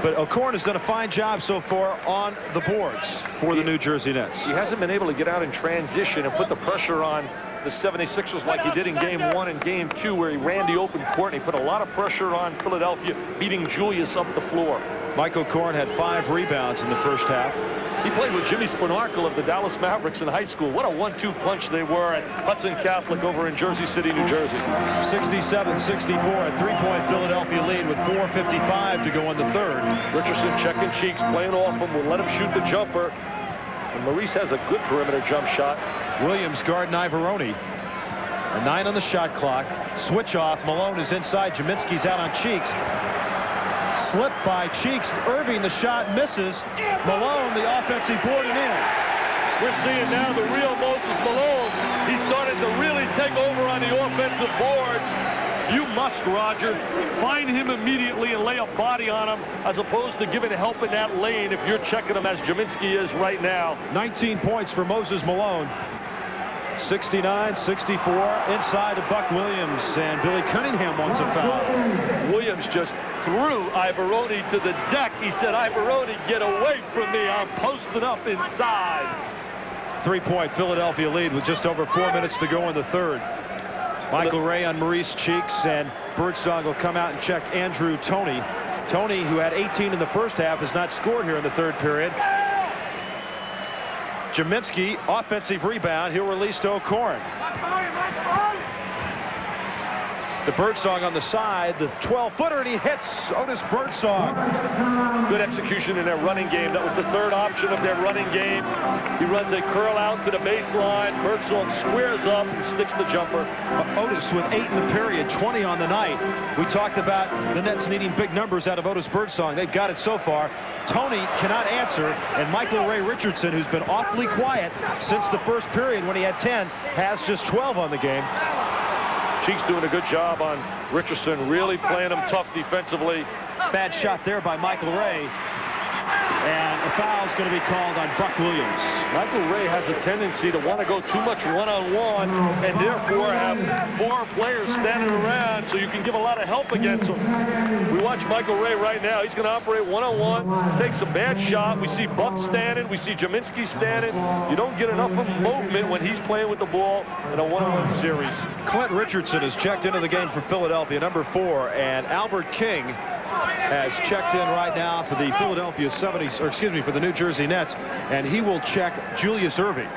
But O'Korn has done a fine job so far on the boards for the New Jersey Nets. He hasn't been able to get out in transition and put the pressure on the 76ers like he did in Game 1 and Game 2, where he ran the open court and he put a lot of pressure on Philadelphia, beating Julius up the floor. Mike O'Korn had 5 rebounds in the first half. He played with Jimmy Spanarkel of the Dallas Mavericks in high school. What a 1-2 punch they were at Hudson Catholic over in Jersey City, New Jersey. 67-64, a 3-point Philadelphia lead with 4:55 to go in the third. Richardson checking cheeks, playing off him, will let him shoot the jumper. And Maurice has a good perimeter jump shot. Williams guarding Ivoroni. A 9 on the shot clock. Switch off. Malone is inside. Jaminski's out on Cheeks. Slip by Cheeks. Irving, the shot misses. Malone, the offensive board and in. We're seeing now the real Moses Malone. He started to really take over on the offensive boards. You must, Roger, find him immediately and lay a body on him, as opposed to giving help in that lane if you're checking him as Jaminski is right now. 19 points for Moses Malone. 69-64 inside to Buck Williams, and Billy Cunningham wants a foul. Williams just threw Ivoroni to the deck. He said, Ivoroni, get away from me. I'm posted up inside. 3-point Philadelphia lead with just over 4 minutes to go in the third. Michael Ray on Maurice Cheeks, and Birdsong will come out and check Andrew Toney. Toney, who had 18 in the first half, has not scored here in the third period. Jaminski, offensive rebound. He'll release to O'Korn. The Birdsong on the side, the 12-footer, and he hits Otis Birdsong. Good execution in their running game. That was the third option of their running game. He runs a curl out to the baseline. Birdsong squares up and sticks the jumper. Otis with 8 in the period, 20 on the night. We talked about the Nets needing big numbers out of Otis Birdsong. They've got it so far. Toney cannot answer, and Michael Ray Richardson, who's been awfully quiet since the first period when he had 10, has just 12 on the game. Cheeks doing a good job on Richardson, really playing him tough defensively. Bad shot there by Michael Ray. And a foul is going to be called on Buck Williams. Michael Ray has a tendency to want to go too much one-on-one and therefore have 4 players standing around so you can give a lot of help against him. We watch Michael Ray right now. He's going to operate one-on-one, takes a bad shot. We see Buck standing. We see Jaminski standing. You don't get enough of movement when he's playing with the ball in a one-on-one series. Clint Richardson has checked into the game for Philadelphia, number 4, and Albert King has checked in right now for the Philadelphia 70s, or excuse me, for the New Jersey Nets, and he will check Julius Irving.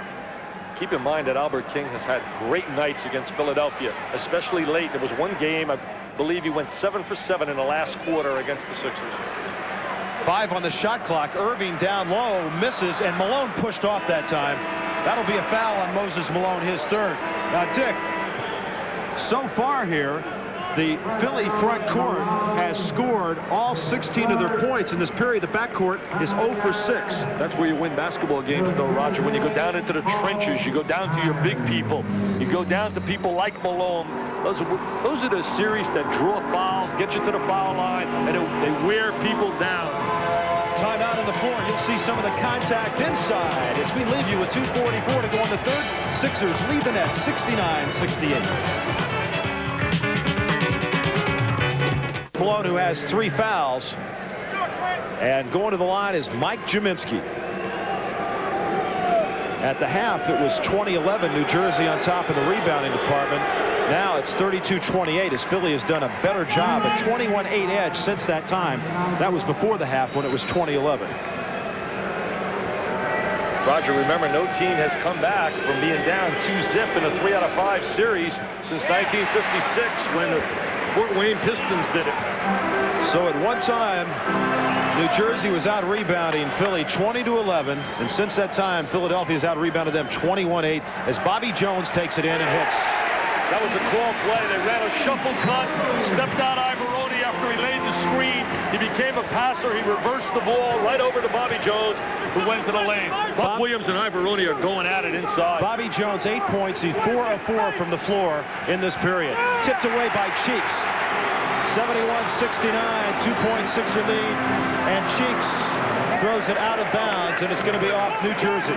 Keep in mind that Albert King has had great nights against Philadelphia, especially late. There was one game, I believe he went 7 for 7 in the last quarter against the Sixers. 5 on the shot clock. Irving down low, misses, and Malone pushed off that time. That'll be a foul on Moses Malone, his third. Now, Dick, so far here, the Philly front court has scored all 16 of their points in this period. The backcourt is 0 for 6. That's where you win basketball games, though, Roger. When you go down into the trenches, you go down to your big people. You go down to people like Malone. Those are the series that draw fouls, get you to the foul line, and they wear people down. Timeout on the floor. You'll see some of the contact inside as we leave you with 2:44 to go in the third. Sixers lead the Nets 69-68. Malone, who has 3 fouls, and going to the line is Mike Jaminski. At the half, it was 20-11, New Jersey on top of the rebounding department. Now it's 32-28 as Philly has done a better job. A 21-8 edge since that time. That was before the half when it was 20-11. Roger, remember, no team has come back from being down 2-zip in a 3 out of 5 series since 1956 when the Fort Wayne Pistons did it. So at one time, New Jersey was out rebounding Philly 20-11, and since that time, Philadelphia has out rebounded them 21-8 as Bobby Jones takes it in and hits. That was a call play. They ran a shuffle cut, stepped out Ivoroni after he laid the screen. He became a passer. He reversed the ball right over to Bobby Jones, who went to the lane. Buck Williams and Ivoroni are going at it inside. Bobby Jones, 8 points. He's 4 of 4 from the floor in this period. Tipped away by Cheeks. 71-69, 2-point Sixer lead, and Cheeks throws it out of bounds, and it's going to be off New Jersey.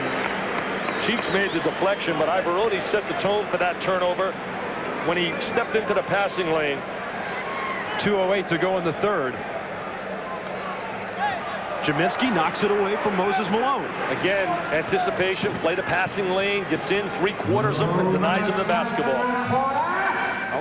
Cheeks made the deflection, but Ivoroni set the tone for that turnover when he stepped into the passing lane. 2:08 to go in the third. Jaminski knocks it away from Moses Malone. Again, anticipation, play the passing lane, gets in 3/4 of them and denies him the basketball.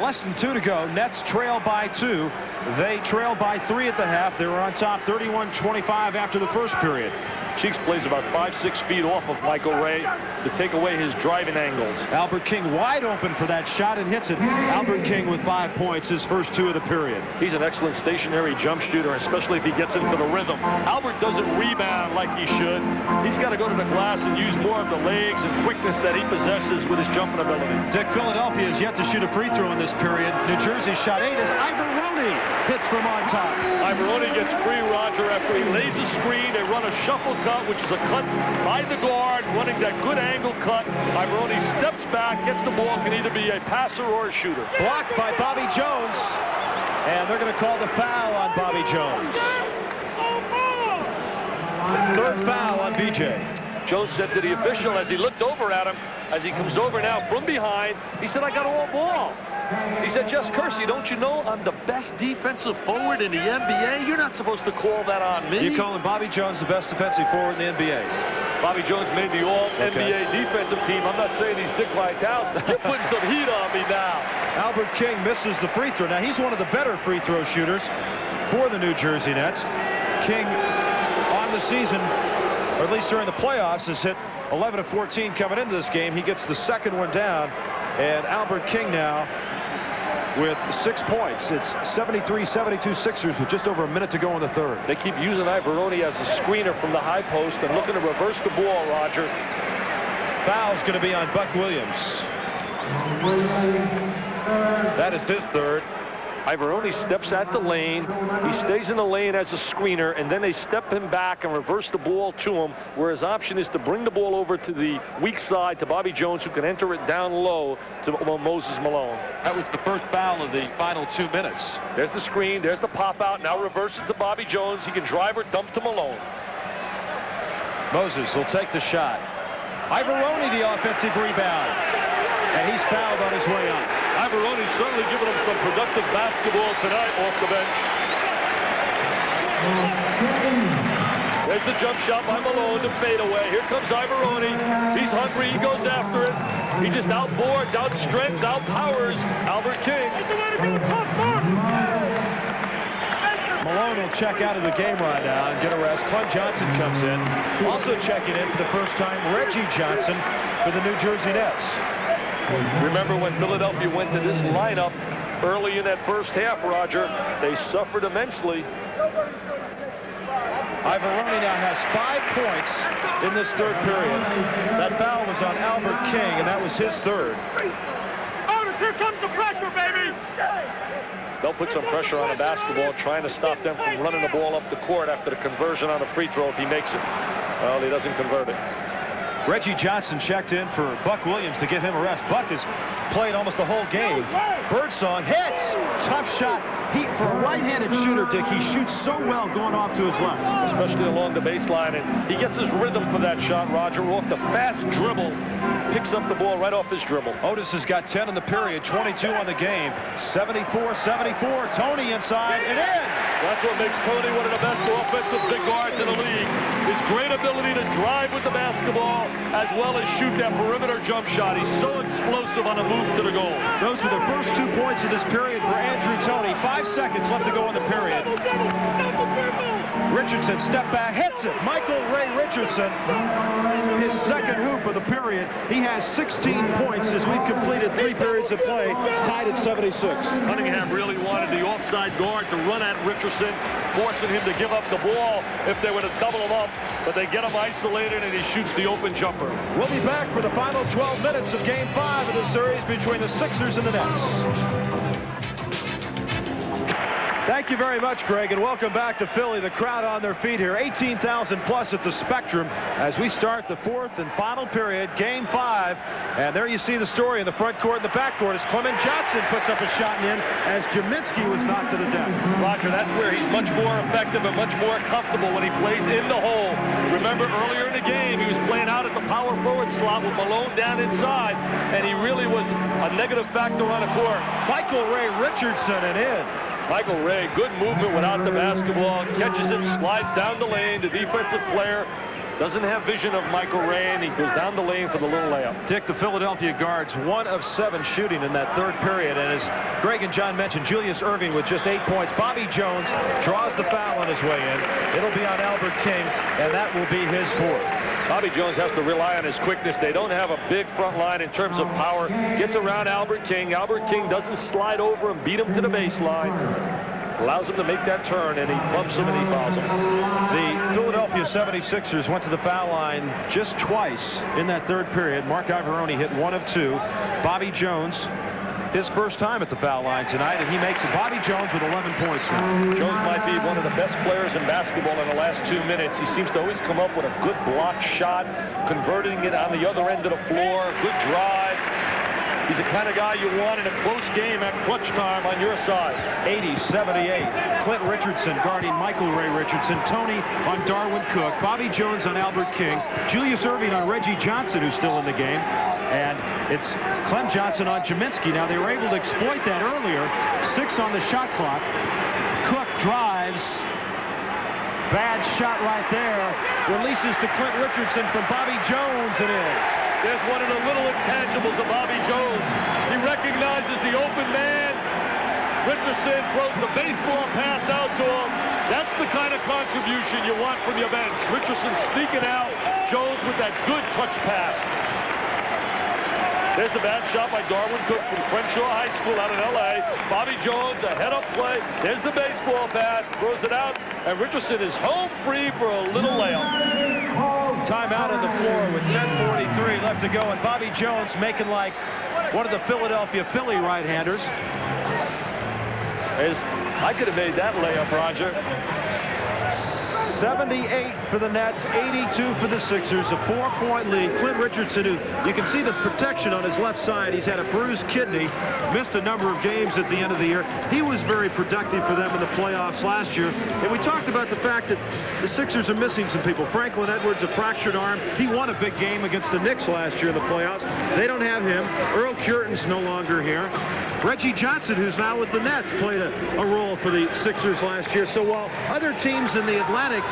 Less than 2 to go. Nets trail by 2. They trail by 3 at the half. They were on top 31-25 after the first period. Cheeks plays about 5-6 feet off of Michael Ray to take away his driving angles. Albert King wide open for that shot and hits it. Albert King with 5 points, his first 2 of the period. He's an excellent stationary jump shooter, especially if he gets into the rhythm. Albert doesn't rebound like he should. He's got to go to the glass and use more of the legs and quickness that he possesses with his jumping ability. Dick, Philadelphia has yet to shoot a free throw in this period. New Jersey's shot 8 as Ivoroni hits from on top. Ivoroni gets free, Roger, after he lays a screen. They run a shuffle cut, which is a cut by the guard, running that good angle cut. Ivoroni steps back, gets the ball, can either be a passer or a shooter. Blocked by Bobby Jones, and they're going to call the foul on Bobby Jones. Third foul on BJ. Jones said to the official as he looked over at him, as he comes over now from behind, he said, "I got all ball." He said, "Just Kersey, don't you know I'm the best defensive forward in the NBA? You're not supposed to call that on me." You calling Bobby Jones the best defensive forward in the NBA? Bobby Jones made the All-NBA defensive team. I'm not saying he's Dick Vitale. You're putting some heat on me now. Albert King misses the free throw. Now, he's one of the better free throw shooters for the New Jersey Nets. King on the season, or at least during the playoffs, has hit 11 of 14 coming into this game. He gets the second one down, and Albert King now with 6 points. It's 73-72 Sixers with just over a minute to go in the third. They keep using Ivoroni as a screener from the high post and looking to reverse the ball, Roger. Foul's going to be on Buck Williams. That is his third. Ivoroni steps at the lane. He stays in the lane as a screener, and then they step him back and reverse the ball to him, where his option is to bring the ball over to the weak side to Bobby Jones, who can enter it down low to Moses Malone. That was the first foul of the final 2 minutes. There's the screen. There's the pop out. Now reverse it to Bobby Jones. He can drive or dump to Malone. Moses will take the shot. Ivoroni the offensive rebound. And he's fouled on his way out. Ivoroni's certainly giving him some productive basketball tonight off the bench. There's the jump shot by Malone to fade away. Here comes Ivoroni. He's hungry. He goes after it. He just outboards, outstrengths, outpowers Albert King. Malone will check out of the game right now and get a rest. Clem Johnson comes in. Also checking in for the first time, Reggie Johnson for the New Jersey Nets. Remember when Philadelphia went to this lineup early in that first half, Roger, they suffered immensely. Ivoroni now has 5 points in this third period. That foul was on Albert King, and that was his third. Otis, here comes the pressure, baby! They'll put some pressure on the basketball, trying to stop them from running the ball up the court after the conversion on a free throw if he makes it. Well, he doesn't convert it. Reggie Johnson checked in for Buck Williams to give him a rest. Buck has played almost the whole game. Birdsong hits. Tough shot. For a right-handed shooter, Dick, he shoots so well going off to his left. Especially along the baseline. And he gets his rhythm for that shot, Roger, off the fast dribble. Picks up the ball right off his dribble. Otis has got 10 in the period, 22 on the game. 74-74. Tony inside and in. That's what makes Tony one of the best offensive big guards in the league. His great ability to drive with the basketball as well as shoot that perimeter jump shot. He's so explosive on the move to the goal. Those were the first 2 points of this period for Andrew Tony. 5 seconds left to go in the period. Richardson step back, hits it. Michael Ray Richardson, his second hoop of the period. He has 16 points as we've completed 3 periods of play, tied at 76. Cunningham really wanted the offside guard to run at Richardson, forcing him to give up the ball if they were to double him up. But they get him isolated, and he shoots the open jumper. We'll be back for the final 12 minutes of Game 5 of the series between the Sixers and the Nets. Thank you very much, Greg, and welcome back to Philly. The crowd on their feet here, 18,000 plus at the Spectrum as we start the 4th and final period, Game 5. And there you see the story in the front court and the back court as Clement Johnson puts up a shot and in as Jaminski was knocked to the deck. Roger, that's where he's much more effective and much more comfortable when he plays in the hole. Remember earlier in the game, he was playing out at the power forward slot with Malone down inside, and he really was a negative factor on the court. Michael Ray Richardson and in. Michael Ray, good movement without the basketball. Catches it, slides down the lane. The defensive player doesn't have vision of Michael Ray, and he goes down the lane for the little layup. Dick, the Philadelphia guards 1 of 7 shooting in that third period. And as Greg and John mentioned, Julius Erving with just 8 points. Bobby Jones draws the foul on his way in. It'll be on Albert King, and that will be his 4th. Bobby Jones has to rely on his quickness. They don't have a big front line in terms of power. Gets around Albert King. Albert King doesn't slide over and beat him to the baseline. Allows him to make that turn, and he bumps him and he fouls him. The Philadelphia 76ers went to the foul line just twice in that third period. Mark Iavaroni hit 1 of 2. Bobby Jones, his first time at the foul line tonight, and he makes it. Bobby Jones with 11 points now. Jones might be one of the best players in basketball in the last 2 minutes. He seems to always come up with a good block shot, converting it on the other end of the floor. Good drive. He's the kind of guy you want in a close game at clutch time on your side. 80-78. Clint Richardson guarding Michael Ray Richardson. Tony on Darwin Cook. Bobby Jones on Albert King. Julius Erving on Reggie Johnson, who's still in the game. And it's Clem Johnson on Jaminski. Now, they were able to exploit that earlier. 6 on the shot clock. Cook drives. Bad shot right there. Releases to Clint Richardson from Bobby Jones and in. There's one of the little intangibles of Bobby Jones. He recognizes the open man. Richardson throws the baseball pass out to him. That's the kind of contribution you want from your bench. Richardson sneaking out. Jones with that good touch pass. There's the bad shot by Darwin Cook from Crenshaw High School out in L.A. Bobby Jones, a head-up play. There's the baseball pass. Throws it out. And Richardson is home free for a little layup. Timeout on the floor with 10:43 left to go, and Bobby Jones making like one of the Philadelphia Philly right-handers. I could have made that layup, Roger. 78 for the Nets, 82 for the Sixers, a 4-point lead. Clint Richardson, who you can see the protection on his left side. He's had a bruised kidney, missed a number of games at the end of the year. He was very productive for them in the playoffs last year. And we talked about the fact that the Sixers are missing some people. Franklin Edwards, a fractured arm. He won a big game against the Knicks last year in the playoffs. They don't have him. Earl Cureton's no longer here. Reggie Johnson, who's now with the Nets, played a role for the Sixers last year. So while other teams in the Atlantic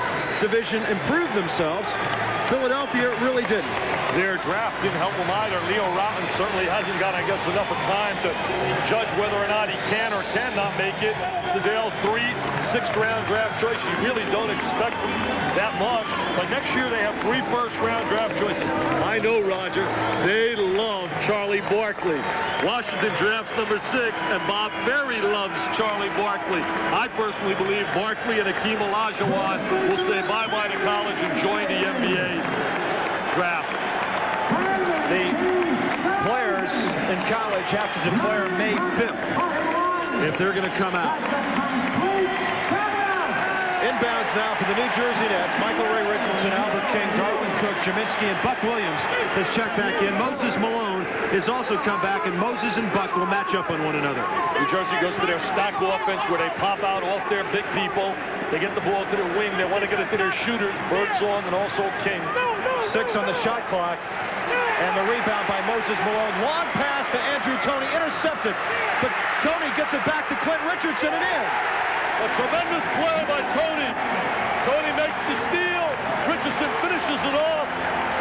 Division improved themselves, Philadelphia really didn't. Their draft didn't help them either. Leo Rollins certainly hasn't got, I guess, enough of time to judge whether or not he can or cannot make it. Sedale, 3 6th-round draft choice. You really don't expect that much. But next year they have 3 first-round draft choices. I know, Roger, they love Charlie Barkley. Washington drafts number 6, and Bob Ferry loves Charlie Barkley. I personally believe Barkley and Hakeem Olajuwon will say bye-bye to college and join the NBA draft. The players in college have to declare May 5th if they're going to come out. Inbounds now for the New Jersey Nets. Michael Ray Richardson, Albert King, Darwin Cook, Jaminski, and Buck Williams has checked back in. Moses Malone has also come back, and Moses and Buck will match up on one another. New Jersey goes to their stack offense where they pop out off their big people. They get the ball to their wing. They want to get it to their shooters, Birdsong and also King. 6 on the shot clock. And the rebound by Moses Malone. Long pass to Andrew Toney. Intercepted. But Toney gets it back to Clint Richardson and in. A tremendous play by Toney. Toney makes the steal. Richardson finishes it off.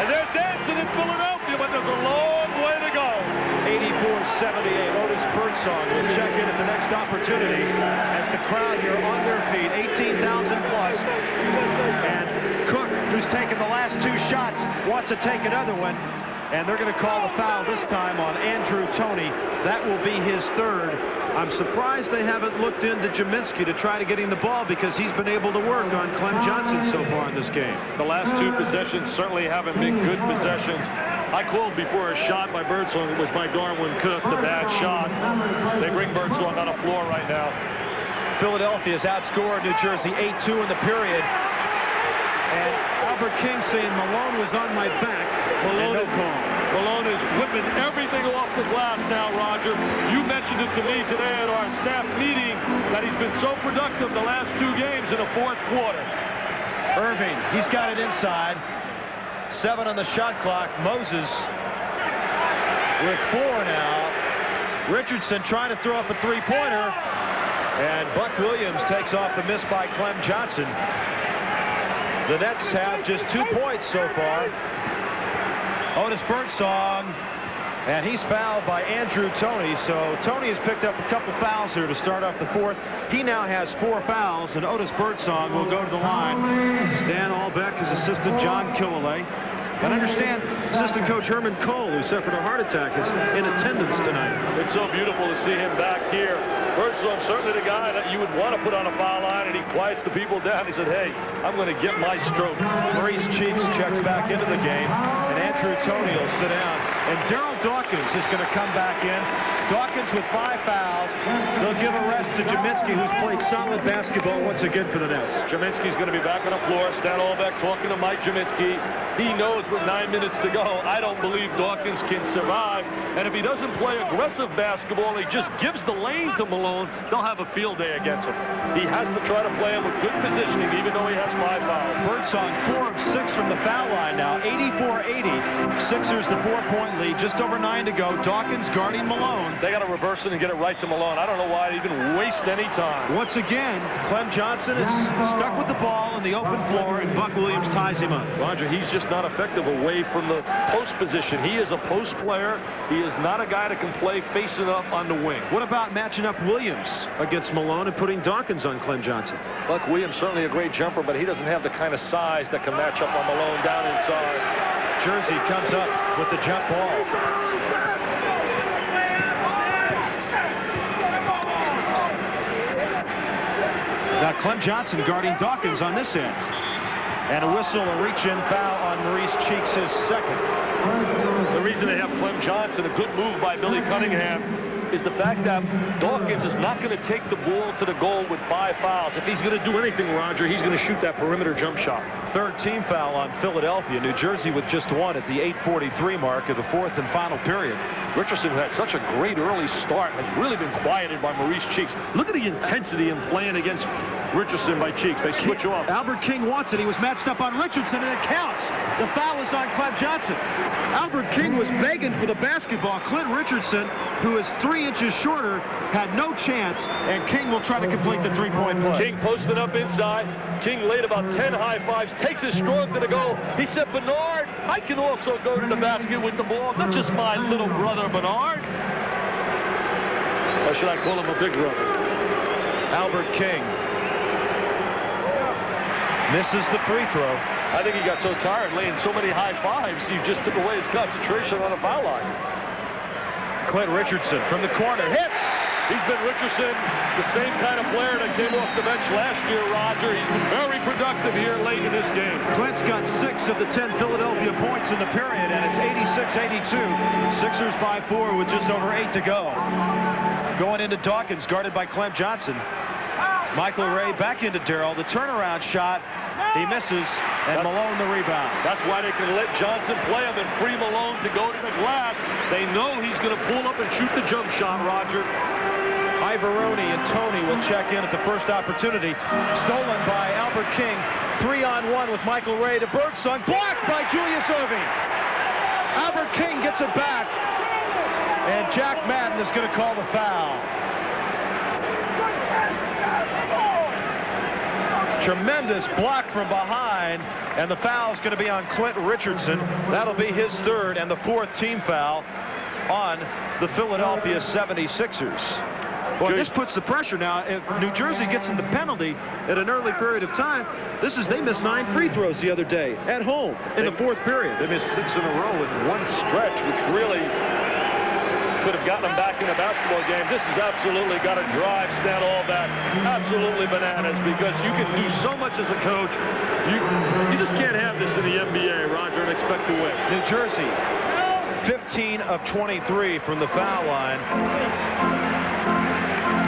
And they're dancing in Philadelphia, but there's a long way to go. 84-78. Otis Birdsong will check in at the next opportunity as the crowd here on their feet. 18,000 plus. And Cook, who's taken the last 2 shots, wants to take another one. And they're going to call the foul this time on Andrew Toney. That will be his 3rd. I'm surprised they haven't looked into Jaminski to try to get him the ball because he's been able to work on Clem Johnson so far in this game. The last 2 possessions certainly haven't been good possessions. I called before a shot by Birdsong. It was by Darwin Cook, the bad shot. They bring Birdsong on the floor right now. Philadelphia's outscored New Jersey 8-2 in the period. And Albert King saying Malone was on my back. Malone is whipping everything off the glass now, Roger. You mentioned it to me today at our staff meeting that he's been so productive the last 2 games in the 4th quarter. Erving, he's got it inside. 7 on the shot clock. Moses with 4 now. Richardson trying to throw up a 3-pointer. And Buck Williams takes off the miss by Clem Johnson. The Nets have just 2 points so far. Otis Birdsong, and he's fouled by Andrew Toney. So Toney has picked up a couple fouls here to start off the 4th. He now has 4 fouls, and Otis Birdsong will go to the line. Stan Albeck, his assistant John Killalay. But understand, assistant coach Herman Cole, who suffered a heart attack, is in attendance tonight. It's so beautiful to see him back here. Birdsong, certainly the guy that you would want to put on a foul line, and he quiets the people down. He said, hey, I'm going to get my stroke. Maurice Cheeks checks back into the game, and Andrew Toney will sit down. And Daryl Dawkins is going to come back in. Dawkins with 5 fouls. They'll give a rest to Jaminski, who's played solid basketball once again for the Nets. Jaminski's going to be back on the floor. Stan Albeck talking to Mike Jaminski. He knows with 9 minutes to go, I don't believe Dawkins can survive. And if he doesn't play aggressive basketball, he just gives the lane to Malone, they'll have a field day against him. He has to try to play him with good positioning, even though he has 5 fouls. Birdsong 4 of 6 from the foul line now, 84-80. Sixers the 4-point lead, just over 9 to go. Dawkins guarding Malone. They got to reverse it and get it right to Malone. I don't know why they even waste any time. Once again, Clem Johnson is stuck with the ball in the open floor, and Buck Williams ties him up. Roger, he's just not effective away from the post position. He is a post player. He is not a guy that can play facing up on the wing. What about matching up Williams against Malone and putting Dawkins on Clem Johnson? Buck Williams, certainly a great jumper, but he doesn't have the kind of size that can match up on Malone down inside. Jersey comes up with the jump ball. Now Clem Johnson guarding Dawkins on this end. And a whistle, a reach-in foul on Maurice Cheeks, his second. The reason they have Clem Johnson, a good move by Billy Cunningham, is the fact that Dawkins is not going to take the ball to the goal with 5 fouls. If he's going to do anything, Roger, he's going to shoot that perimeter jump shot. 3rd team foul on Philadelphia. New Jersey with just 1 at the 8:43 mark of the 4th and final period. Richardson had such a great early start and has really been quieted by Maurice Cheeks. Look at the intensity in playing against Richardson by Cheeks. They switch off. Albert King wants it. He was matched up on Richardson, and it counts. The foul is on Clem Johnson. Albert King was begging for the basketball. Clint Richardson, who is 3 inches shorter, had no chance, and King will try to complete the 3-point play. King posted up inside. King laid about 10 high fives, takes his stroke to the goal. He said, Bernard, I can also go to the basket with the ball, not just my little brother Bernard. Or should I call him a big brother? Albert King misses the free throw. I think he got so tired laying so many high fives, he just took away his concentration on the foul line. Clint Richardson from the corner hits. He's been Richardson, the same kind of player that came off the bench last year, Roger. He's been very productive here late in this game. Clint's got 6 of the 10 Philadelphia points in the period, and it's 86-82. Sixers by 4 with just over 8 to go. Going into Dawkins, guarded by Clem Johnson. Michael Ray back into Darrell. The turnaround shot, he misses, and Malone the rebound. That's why they can let Johnson play him and free Malone to go to the glass. They know he's going to pull up and shoot the jump shot, Roger. Ivaroni and Toney will check in at the first opportunity. Stolen by Albert King. 3-on-1 with Michael Ray to Birdsong. Blocked by Julius Erving. Albert King gets it back. And Jack Madden is going to call the foul. Tremendous block from behind, and the foul is going to be on Clint Richardson. That'll be his 3rd and the 4th team foul on the Philadelphia 76ers. Well, this puts the pressure now. If New Jersey gets in the penalty at an early period of time, they missed 9 free throws the other day at home in the 4th period. They missed 6 in a row in one stretch, which really could have gotten them back in a basketball game. This has absolutely got to drive Stan Albeck absolutely bananas, because you can do so much as a coach. You just can't have this in the NBA, Roger, and expect to win. New Jersey, 15 of 23 from the foul line.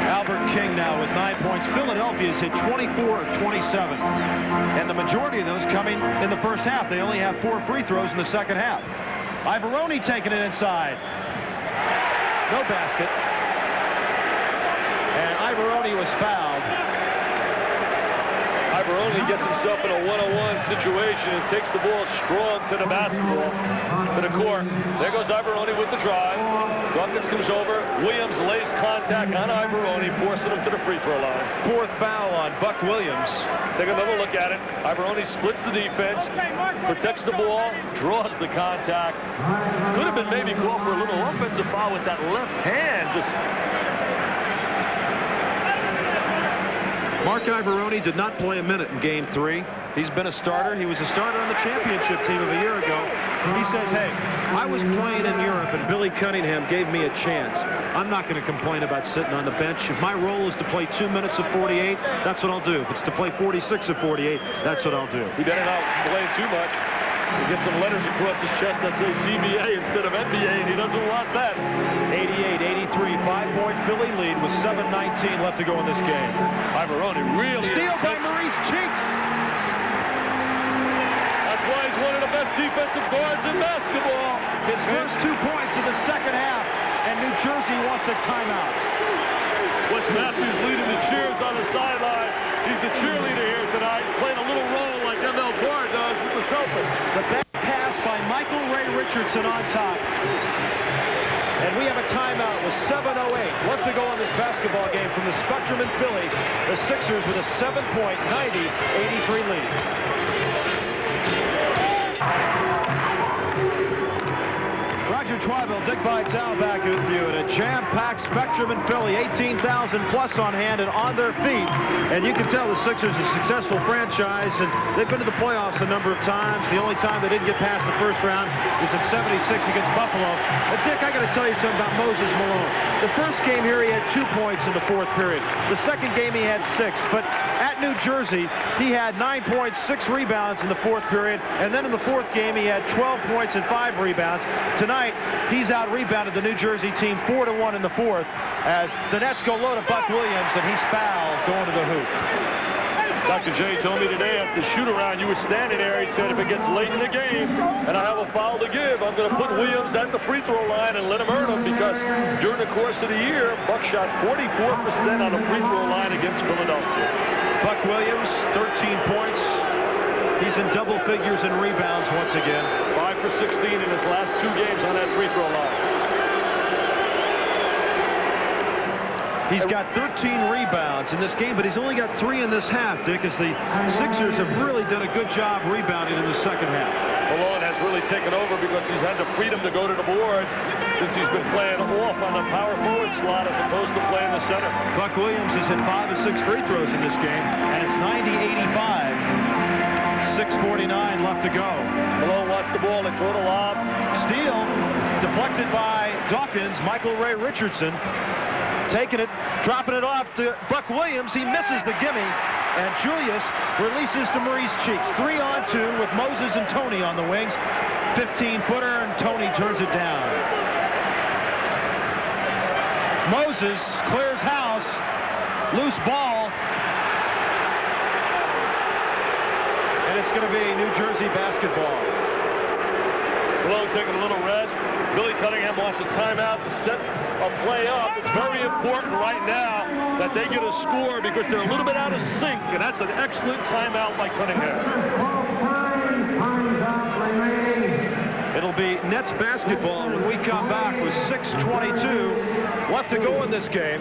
Albert King now with 9 points. Philadelphia's hit 24 of 27. And the majority of those coming in the first half. They only have 4 free throws in the second half. Ivaroni taking it inside. No basket. And Ivaroni was fouled. Ivaroni gets himself in a one-on-one situation and takes the ball strong to the basketball, to the court. There goes Ivoroni with the drive. Dawkins comes over. Williams lays contact on Ivoroni, forcing him to the free throw line. Fourth foul on Buck Williams. Take another look at it. Ivoroni splits the defense, protects the ball, draws the contact. Could have been maybe called for a little offensive foul with that left hand. Just Mark Ivoroni did not play a minute in Game 3. He's been a starter. He was a starter on the championship team of a year ago. He says, hey, I was playing in Europe and Billy Cunningham gave me a chance. I'm not going to complain about sitting on the bench. If my role is to play 2 minutes of 48, that's what I'll do. If it's to play 46 of 48, that's what I'll do. He better not play too much. He gets some letters across his chest that say CBA instead of NBA, and he doesn't want that. 88-83, 5-point Philly lead with 7:19 left to go in this game. Ivoroni really steal by Maurice Cheeks. That's why he's one of the best defensive guards in basketball. His first 2 points in the second half, and New Jersey wants a timeout. Wes Matthews leading the cheers on the sideline. He's the cheerleader here tonight. He's playing a little role like ML Barr does with the Celtics. The bad pass by Michael Ray Richardson on top. And we have a timeout with 7:08 left to go in this basketball game from the Spectrum in Philly. The Sixers with a 7-point, 90-83 lead. Roger Twyville, Dick Vitale back with you at a jam-packed Spectrum in Philly. 18,000 plus on hand and on their feet. And you can tell the Sixers are a successful franchise, and they've been to the playoffs a number of times. The only time they didn't get past the first round was in '76 against Buffalo. But Dick, I got to tell you something about Moses Malone. The first game here, he had 2 points in the fourth period. The second game, he had 6. But at New Jersey, he had 9 points, 6 rebounds in the fourth period. And then in the fourth game, he had 12 points and 5 rebounds. Tonight, he's out-rebounded the New Jersey team 4-1 in the fourth as the Nets go low to Buck Williams, and he's fouled going to the hoop. Dr. J told me today after the shoot-around, you were standing there. He said, if it gets late in the game and I have a foul to give, I'm going to put Williams at the free throw line and let him earn them, because during the course of the year, Buck shot 44% on the free throw line against Philadelphia. Buck Williams, 13 points. He's in double figures in rebounds once again. 5 for 16 in his last 2 games on that free throw line. He's got 13 rebounds in this game, but he's only got 3 in this half, Dick, as the Sixers have really done a good job rebounding in the second half. Malone has really taken over because he's had the freedom to go to the boards since he's been playing off on the power forward slot as opposed to playing the center. Buck Williams has hit 5 of 6 free throws in this game, and it's 90-85. 6:49 left to go. Malone wants the ball. They throw the lob. Steal deflected by Dawkins. Michael Ray Richardson taking it, dropping it off to Buck Williams. He misses the gimme, and Julius releases to Maurice Cheeks. 3-on-2 with Moses and Tony on the wings. 15-footer, and Tony turns it down. Moses clears house. Loose ball. And it's going to be New Jersey basketball. Malone taking a little rest. Billy Cunningham wants a timeout to set a play up. It's very important right now that they get a score because they're a little bit out of sync, and that's an excellent timeout by Cunningham. It'll be Nets basketball when we come back with 6:22 left to go in this game.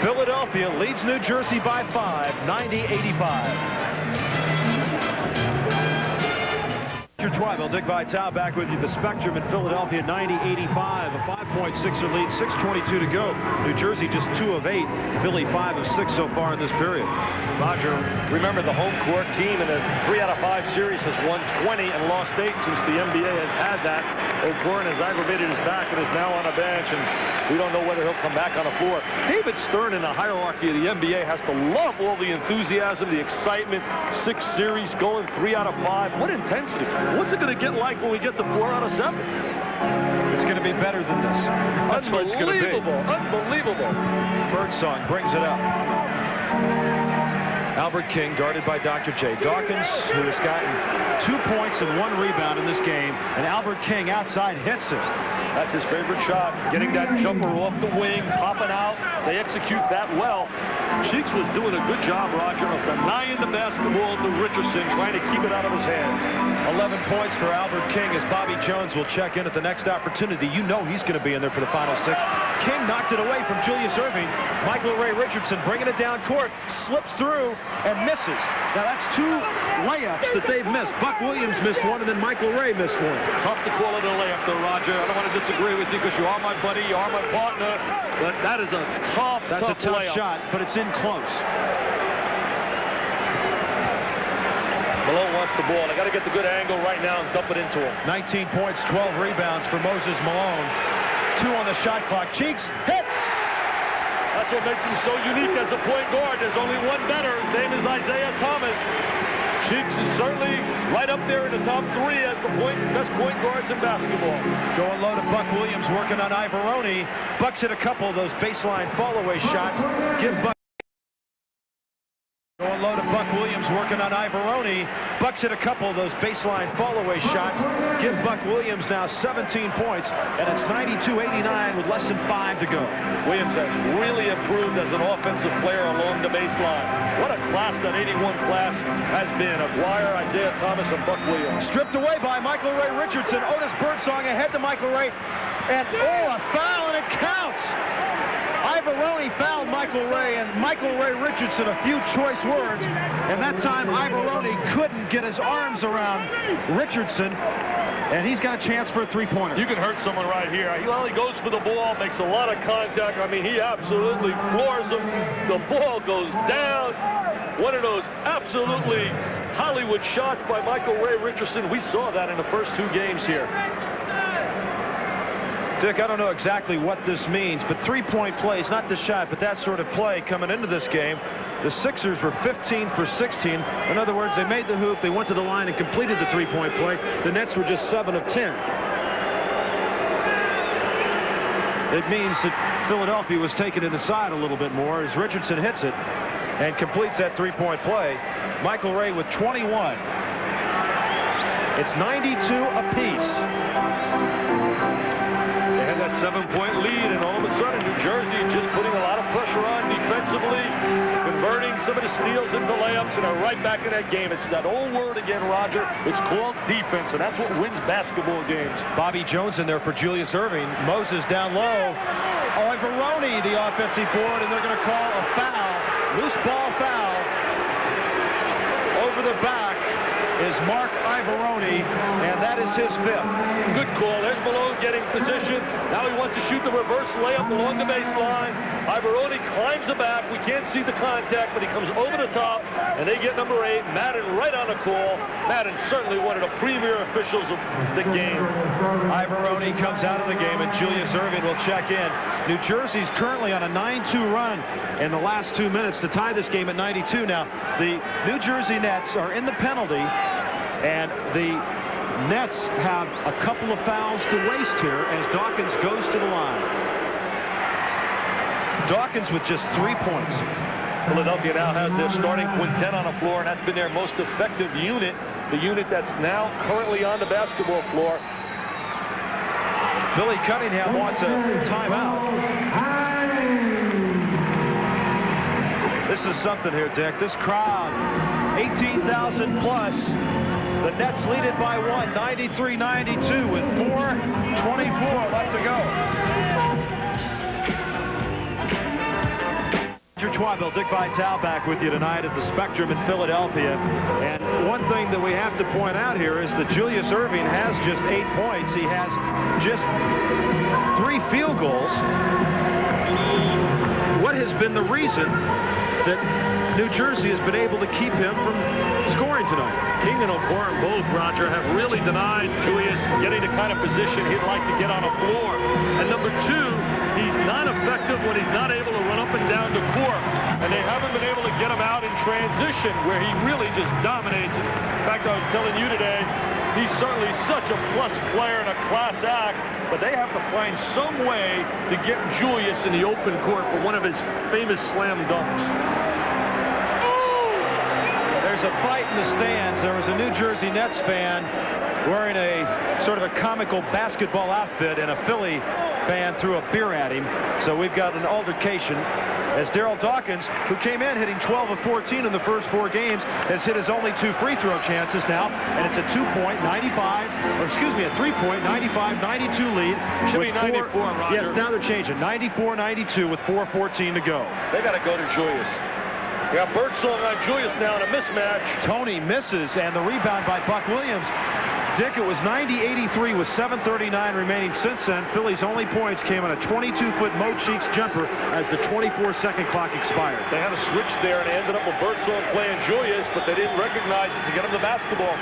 Philadelphia leads New Jersey by 5, 90-85. Twyville, Dick Vitale back with you. The Spectrum in Philadelphia, 90-85. A 5-point Sixer lead, 6:22 to go. New Jersey just 2 of 8. Philly 5 of 6 so far in this period. Roger, remember the home court team in a 3 out of 5 series has won 20 and lost 8 since the NBA has had that. O'Byrne has aggravated his back and is now on a bench, and we don't know whether he'll come back on the floor. David Stern in the hierarchy of the NBA has to love all the enthusiasm, the excitement. 6 series going 3 out of 5. What intensity. What's it going to get like when we get to 4 out of 7? It's going to be better than this. That's what it's going to be. Unbelievable. Birdsong brings it up. Albert King guarded by Dr. J. Dawkins, who has gotten 2 points and 1 rebound in this game, and Albert King outside hits it. That's his favorite shot, getting that jumper off the wing, popping out. They execute that well. Cheeks was doing a good job, Roger, of denying the basketball to Richardson, trying to keep it out of his hands. 11 points for Albert King as Bobby Jones will check in at the next opportunity. You know he's going to be in there for the final 6. King knocked it away from Julius Erving. Michael Ray Richardson bringing it down court, slips through and misses. Now that's 2 layups that they've missed. Buck Williams missed one, and then Michael Ray missed one. Tough to call it a layup, though, Roger. I don't want to disagree with you because you are my buddy, you are my partner, but that is a tough layup. Shot, but it's in close. Malone wants the ball. They got to get the good angle right now and dump it into him. 19 points, 12 rebounds for Moses Malone. 2 on the shot clock. Cheeks hits. That's what makes him so unique as a point guard. There's only one better. His name is Isaiah Thomas. Cheeks is certainly right up there in the top 3 as the best point guards in basketball. Going low to Buck Williams, working on Ivoroni. Buck's hit a couple of those baseline fall-away shots. Give Buck. Going low to Buck Williams, working on Ivoroni. Buck's hit a couple of those baseline fall-away shots. Give Buck Williams now 17 points, and it's 92-89 with less than 5 to go. Williams has really improved as an offensive player along the baseline. What a class that 81 class has been. Aguirre, Isaiah Thomas, and Buck Williams. Stripped away by Michael Ray Richardson. Otis Birdsong ahead to Michael Ray. And, a foul, and it counts. Ivoroni fouled Michael Ray, and Michael Ray Richardson a few choice words, and that time Ivoroni couldn't get his arms around Richardson, and he's got a chance for a 3-pointer. You can hurt someone right here. He only goes for the ball, makes a lot of contact. I mean, he absolutely floors him. The ball goes down. One of those absolutely Hollywood shots by Michael Ray Richardson. We saw that in the first 2 games here. Dick, I don't know exactly what this means, but 3-point plays, not the shot, but that sort of play coming into this game. The Sixers were 15 for 16. In other words, they made the hoop, they went to the line and completed the 3-point play. The Nets were just 7 of 10. It means that Philadelphia was taking it aside a little bit more as Richardson hits it and completes that 3-point play. Michael Ray with 21. It's 92 apiece. That 7-point lead, and all of a sudden New Jersey just putting a lot of pressure on defensively, converting some of the steals into layups, and are right back in that game. It's that old word again, Roger. It's called defense, and that's what wins basketball games. Bobby Jones in there for Julius Erving. Moses down low. Ivoroni the offensive board, and they're going to call a foul. Loose ball foul. Over the back is Mark Ivoroni, and that is his 5th. Good call. There's Malone getting position. Now he wants to shoot the reverse layup along the baseline. Ivoroni climbs the back. We can't see the contact, but he comes over the top, and they get number 8. Madden right on the call. Madden certainly one of the premier officials of the game. Ivoroni comes out of the game, and Julius Erving will check in. New Jersey's currently on a 9-2 run in the last 2 minutes to tie this game at 92. Now, the New Jersey Nets are in the penalty, and the Nets have a couple of fouls to waste here as Dawkins goes to the line. Dawkins with just 3 points. Philadelphia now has their starting quintet on the floor, and that's been their most effective unit, the unit that's now currently on the basketball floor. Billy Cunningham wants a timeout. This is something here, Dick. This crowd, 18,000 plus. The Nets lead it by 1, 93-92 with 4:24 left to go. Roger Twybill, Dick Vitale back with you tonight at the Spectrum in Philadelphia. And one thing that we have to point out here is that Julius Erving has just 8 points. He has just 3 field goals. What has been the reason that New Jersey has been able to keep him from scoring tonight? King and O'Brien both, Roger, have really denied Julius getting the kind of position he'd like to get on the floor. And number 2, he's not effective when he's not able to run up and down the court. And they haven't been able to get him out in transition where he really just dominates. In fact, I was telling you today, he's certainly such a plus player and a class act, but they have to find some way to get Julius in the open court for one of his famous slam dunks. there's a fight in the stands. There was a New Jersey Nets fan wearing a sort of a comical basketball outfit, and a Philly fan threw a beer at him. So we've got an altercation as Daryl Dawkins, who came in hitting 12 of 14 in the first 4 games, has hit his only 2 free throw chances now, and it's a 2-point 95, or excuse me, a 3-point 95-92 lead. Should be 94, Roger. Yes, now they're changing. 94-92 with 4:14 to go. They got to go to Julius. We got Birdsong on Julius now in a mismatch. Tony misses, and the rebound by Buck Williams. Dick, it was 90-83 with 7:39 remaining since then. Philly's only points came on a 22-foot Mo Cheeks jumper as the 24-second clock expired. They had a switch there, and they ended up with Birdsong playing Julius, but they didn't recognize it to get him the basketball.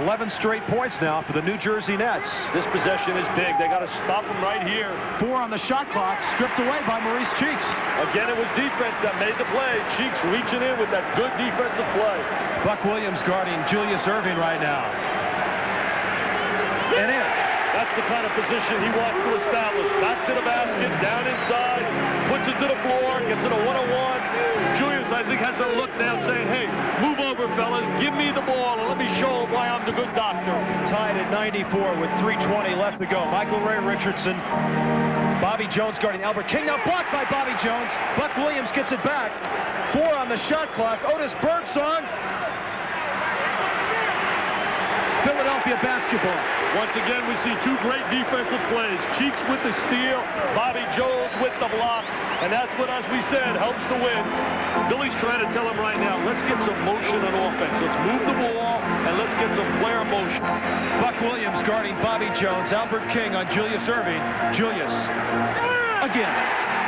11 straight points now for the New Jersey Nets. This possession is big. They got to stop him right here. 4 on the shot clock, stripped away by Maurice Cheeks. Again, it was defense that made the play. Cheeks reaching in with that good defensive play. Buck Williams guarding Julius Erving right now. And in. That's the kind of position he wants to establish. Back to the basket, down inside, puts it to the floor, gets it a one-on-one. Julius, I think, has the look now saying, hey, move over, fellas, give me the ball, and let me show him why I'm the good doctor. Tied at 94 with 3:20 left to go. Michael Ray Richardson. Bobby Jones guarding Albert King. Now blocked by Bobby Jones. Buck Williams gets it back. 4 on the shot clock. Otis Birdsong. Philadelphia basketball. Once again, we see 2 great defensive plays. Cheeks with the steal, Bobby Jones with the block, and that's what, as we said, helps to win. Billy's trying to tell him right now, let's get some motion on offense. Let's move the ball, and let's get some player motion. Buck Williams guarding Bobby Jones. Albert King on Julius Erving. Julius again.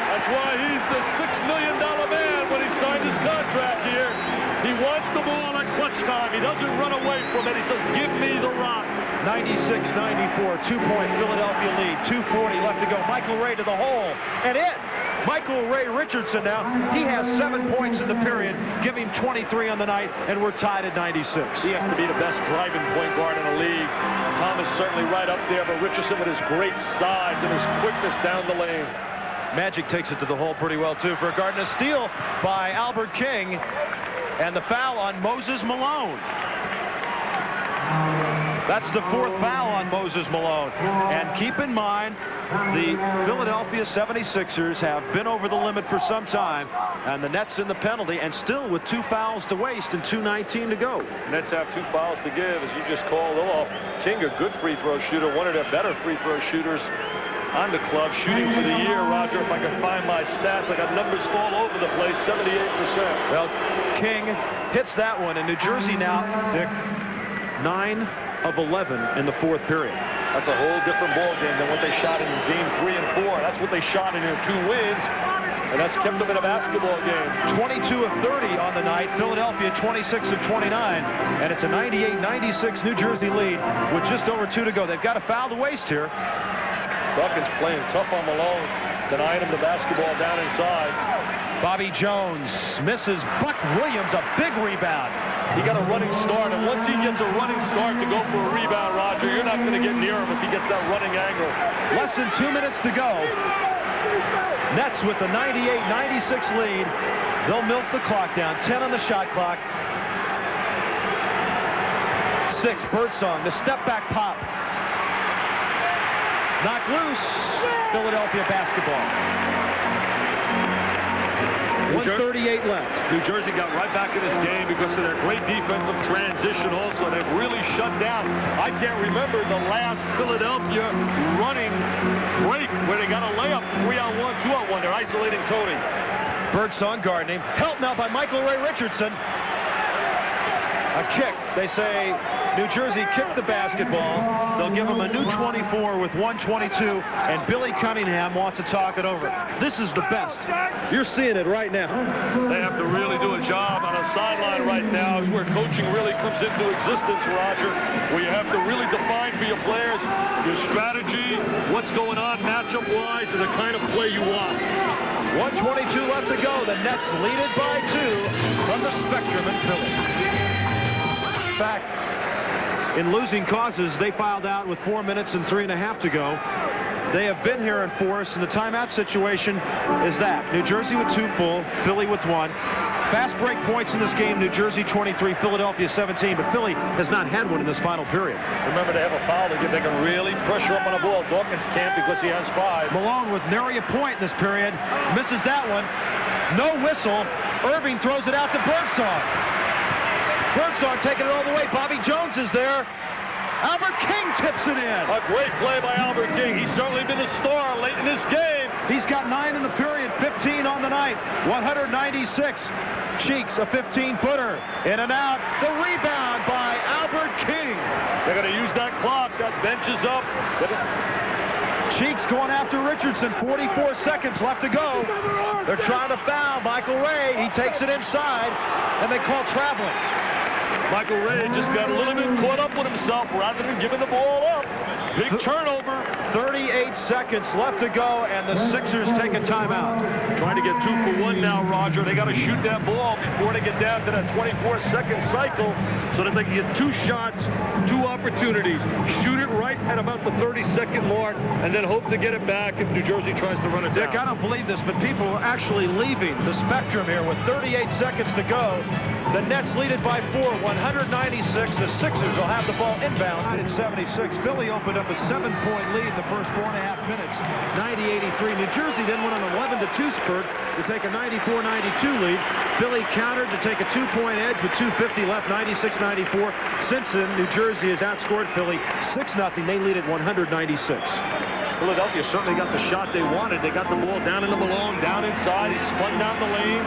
That's why he's the $6 million man when he signed his contract here. He wants the ball at clutch time. He doesn't run away from it. He says, give me the rock. 96-94, 2-point Philadelphia lead. 2:40 left to go. Michael Ray to the hole, and in. Michael Ray Richardson now. He has 7 points in the period. Give him 23 on the night, and we're tied at 96. He has to be the best driving point guard in the league. Thomas certainly right up there, but Richardson with his great size and his quickness down the lane. Magic takes it to the hole pretty well, too, for a guard, and a steal by Albert King. And the foul on Moses Malone. That's the 4th foul on Moses Malone. And keep in mind, the Philadelphia 76ers have been over the limit for some time, and the Nets in the penalty, and still with 2 fouls to waste and 2:19 to go. Nets have 2 fouls to give, as you just called off. King, a good free throw shooter, one of their better free throw shooters on the club, shooting for the year. Roger, if I can find my stats, I got numbers all over the place, 78%. Well, King hits that one, and New Jersey now, Dick, 9 of 11 in the 4th period. That's a whole different ball game than what they shot in game 3 and 4. That's what they shot in their 2 wins, and that's kept them in a basketball game. 22 of 30 on the night. Philadelphia 26 of 29, and it's a 98-96 New Jersey lead with just over 2 to go. They've got a foul to waste here. Dawkins playing tough on Malone, denying him the basketball down inside. Bobby Jones misses. Buck Williams, a big rebound. He got a running start, and once he gets a running start to go for a rebound, Roger, you're not going to get near him if he gets that running angle. Less than 2 minutes to go. Nets with the 98-96 lead. They'll milk the clock down. 10 on the shot clock. 6, Birdsong, the step back pop. Knocked loose. Philadelphia basketball. 1:38 left. New Jersey got right back in this game because of their great defensive transition also. They've really shut down. I can't remember the last Philadelphia running break where they got a layup, 3-on-1, 2-on-1. They're isolating Tony. Birdsong guarding him. Helped now by Michael Ray Richardson. A kick. They say New Jersey kicked the basketball. They'll give him a new 24 with 1:22, and Billy Cunningham wants to talk it over. This is the best. You're seeing it right now. They have to really do a job on a sideline right now. Is where coaching really comes into existence, Roger, where you have to really define for your players your strategy, what's going on matchup-wise, and the kind of play you want. 1:22 left to go. The Nets lead it by 2 from the Spectrum in Philly. In fact, in losing causes, they filed out with 4 minutes and 3.5 to go. They have been here in force, and the timeout situation is that. New Jersey with 2 full, Philly with 1. Fast break points in this game, New Jersey 23, Philadelphia 17, but Philly has not had one in this final period. Remember, they have a foul to give. They can really pressure up on the ball. Dawkins can't because he has 5. Malone with nary a point in this period. Misses that one. No whistle. Irving throws it out to Birdsong. Birdsong taking it all the way. Bobby Jones is there. Albert King tips it in. A great play by Albert King. He's certainly been a star late in this game. He's got 9 in the period, 15 on the night, 196. Cheeks, a 15-footer. In and out. The rebound by Albert King. They're going to use that clock. That bench is up. Cheeks going after Richardson. 44 seconds left to go. They're trying to foul Michael Ray. He takes it inside, and they call traveling. Michael Ray just got a little bit caught up with himself rather than giving the ball up. Big turnover. 38 seconds left to go, and the Sixers take a timeout. Trying to get 2 for 1 now, Roger. They got to shoot that ball before they get down to that 24-second cycle so that they can get 2 shots, 2 opportunities. Shoot it right at about the 30-second mark, and then hope to get it back if New Jersey tries to run it down. Dick, I don't believe this, but people are actually leaving the spectrum here with 38 seconds to go. The Nets lead it by 4, 196. The Sixers will have the ball inbound in 76. Philly opened up a 7-point lead the first 4.5 minutes, 90-83. New Jersey then went on an 11-2 spurt to take a 94-92 lead. Philly countered to take a 2-point edge with 2:50 left, 96-94. Since then, New Jersey has outscored Philly 6-0. They lead at 196. Philadelphia certainly got the shot they wanted. They got the ball down into Malone, down inside. He spun down the lane.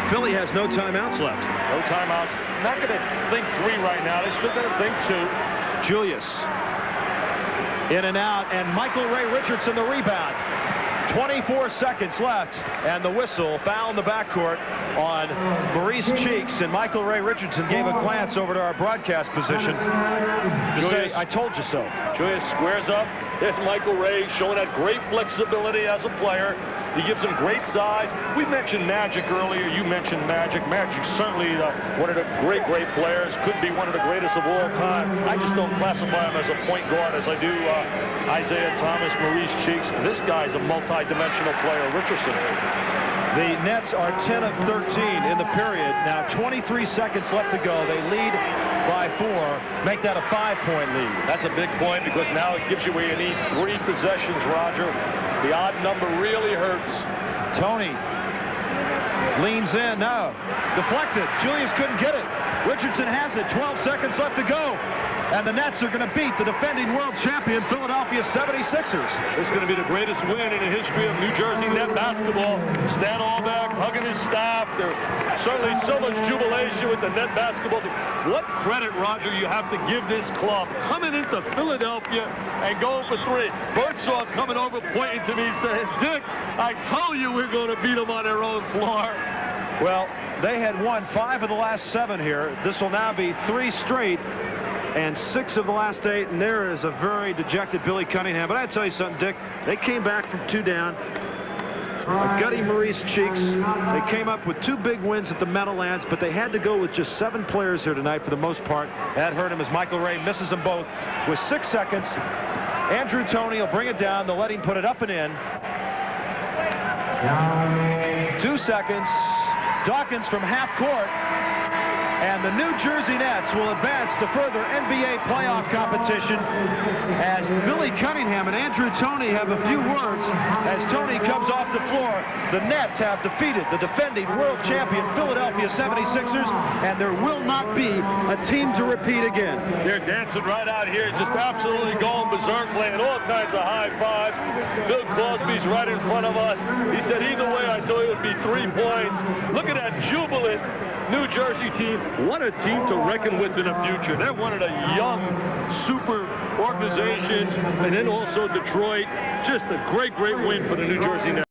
Philly has no timeouts left. No timeouts. Not going to think 3 right now. They're still going to think 2. Julius. In and out, and Michael Ray Richardson the rebound. 24 seconds left, and the whistle. Foul in the backcourt on Maurice Cheeks, and Michael Ray Richardson gave a glance over to our broadcast position to say, I told you so. Julius squares up. There's Michael Ray showing that great flexibility as a player. He gives him great size. We mentioned Magic earlier. You mentioned Magic. Magic's certainly one of the great players. Could be one of the greatest of all time. I just don't classify him as a point guard as I do Isaiah Thomas, Maurice Cheeks. This guy's a multi-dimensional player, Richardson. The Nets are 10 of 13 in the period. Now 23 seconds left to go. They lead by 4. Make that a 5-point lead. That's a big point because now it gives you where you need 3 possessions, Roger. The odd number really hurts. Tony leans in. No. Deflected. Julius couldn't get it. Richardson has it. 12 seconds left to go. And the Nets are going to beat the defending world champion Philadelphia 76ers. This is going to be the greatest win in the history of New Jersey net basketball. Stan Albeck hugging his staff. There's certainly so much jubilation with the net basketball. What credit, Roger, you have to give this club coming into Philadelphia and going for 3. Birdsong coming over pointing to me saying, Dick, I told you we're going to beat them on their own floor. Well, they had won 5 of the last 7 here. This will now be 3 straight. And 6 of the last 8, and there is a very dejected Billy Cunningham. But I tell you something, Dick, they came back from 2 down. A gutty Maurice Cheeks. They came up with 2 big wins at the Meadowlands, but they had to go with just 7 players here tonight for the most part. That hurt him as Michael Ray misses them both with 6 seconds. Andrew Toney will bring it down. They'll let him put it up and in. 2 seconds. Dawkins from half court. And the New Jersey Nets will advance to further NBA playoff competition as Billy Cunningham and Andrew Toney have a few words as Toney comes off the floor. The Nets have defeated the defending world champion Philadelphia 76ers, and there will not be a team to repeat again. They're dancing right out here, just absolutely going berserk, playing all kinds of high fives. Bill Cosby's right in front of us. He said either way, I told you it would be 3 points. Look at that jubilant New Jersey team. What a team to reckon with in the future. They're one of the young super organizations, and then also Detroit. Just a great win for the New Jersey Nets.